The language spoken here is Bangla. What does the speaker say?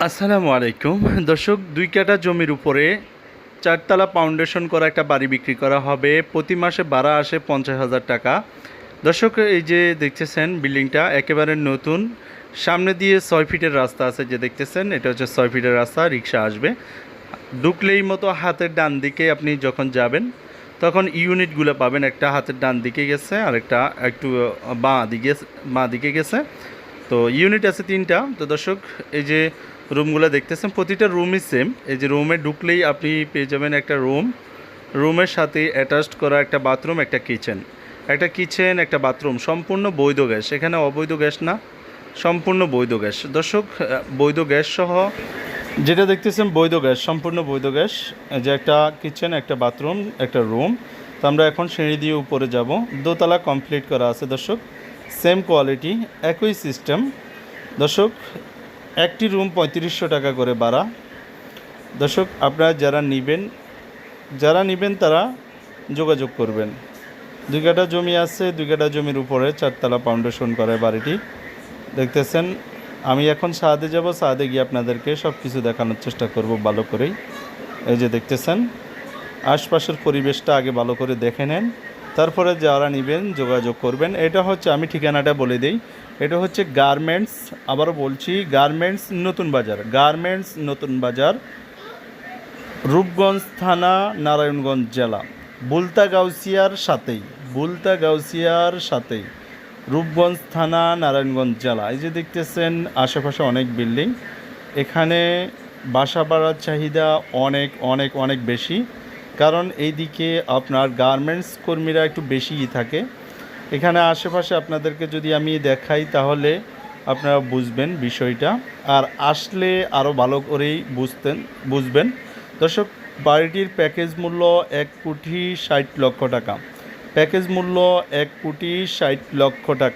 আসসালামু আলাইকুম দর্শক, 2 কাঠা জমির উপরে 4 তলা ফাউন্ডেশন করা একটা বাড়ি বিক্রি করা হবে। প্রতি মাসে ভাড়া আসে 50,000 টাকা। দর্শক, এই যে দেখতেছেন বিল্ডিংটা একেবারে নতুন। সামনে দিয়ে 6 ফিটের রাস্তা আছে, যে দেখতেছেন এটা হচ্ছে 6 ফিটের রাস্তা, রিক্সা আসবে। ঢুকলেই মতো হাতের ডান দিকে আপনি যখন যাবেন তখন ইউনিটগুলো পাবেন। একটা হাতের ডান দিকে গেছে আর একটা একটু বাঁ দিকে গেছে। তো ইউনিট আছে 3টা। তো দর্শক, এই যে রুমগুলো দেখতেছেন প্রতিটা রুমই সেম। এই যে রুমে ঢুকলেই আপনি পেয়ে যাবেন একটা রুমের সাথে অ্যাটাচড করা একটা বাথরুম, একটা বাথরুম, সম্পূর্ণ বৈধ গ্যাস। এখানে অবৈধ গ্যাস না, সম্পূর্ণ বৈধ গ্যাস। দর্শক, বৈধ গ্যাস সহ যেটা দেখতেছেন বৈধ গ্যাস, সম্পূর্ণ বৈধ গ্যাস। যে একটা কিচেন, একটা বাথরুম, একটা রুম। তো আমরা এখন সিঁড়ি দিয়ে উপরে যাব। দোতলা কমপ্লিট করা আছে দর্শক, সেম কোয়ালিটি, একই সিস্টেম। দর্শক, একটি রুম 3500 টাকা করে ভাড়া। দর্শক, আপনারা যারা নেবেন তারা যোগাযোগ করবেন। 2 কাঠা জমি আছে, 2 কাঠা জমির উপরে 4 তলা ফাউন্ডেশন করা বাড়িটি দেখতেছেন। আমি এখন ছাদে যাব, ছাদে গিয়ে আপনাদেরকে সব কিছু দেখানোর চেষ্টা করব ভালো করেই। এই যে দেখতেছেন আশপাশের পরিবেশটা আগে ভালো করে দেখে নেন, তারপরে যারা নেবেন যোগাযোগ করবেন। এটা হচ্ছে, আমি ঠিকানাটা বলে দিই, এটা হচ্ছে গার্মেন্টস, আবারও বলছি গার্মেন্টস নতুন বাজার, রূপগঞ্জ থানা, নারায়ণগঞ্জ জেলা, বুলতা সাথেই রূপগঞ্জ থানা, নারায়ণগঞ্জ জেলা। এই যে দেখতেছেন আশেপাশে অনেক বিল্ডিং। এখানে বাসা ভাড়ার চাহিদা অনেক অনেক অনেক বেশি, কারণ এইদিকে আপনার গার্মেন্টস কর্মীরা একটু বেশিই থাকে। এখানে আশেপাশে আপনাদেরকে যদি আমি দেখাই তাহলে আপনারা বুঝবেন বিষয়টা, আর আসলে আরও ভালো করেই বুঝবেন। দর্শক, বাড়িটির প্যাকেজ মূল্য 1,60,00,000 টাকা। প্যাকেজ মূল্য 1,60,00,000 টাকা।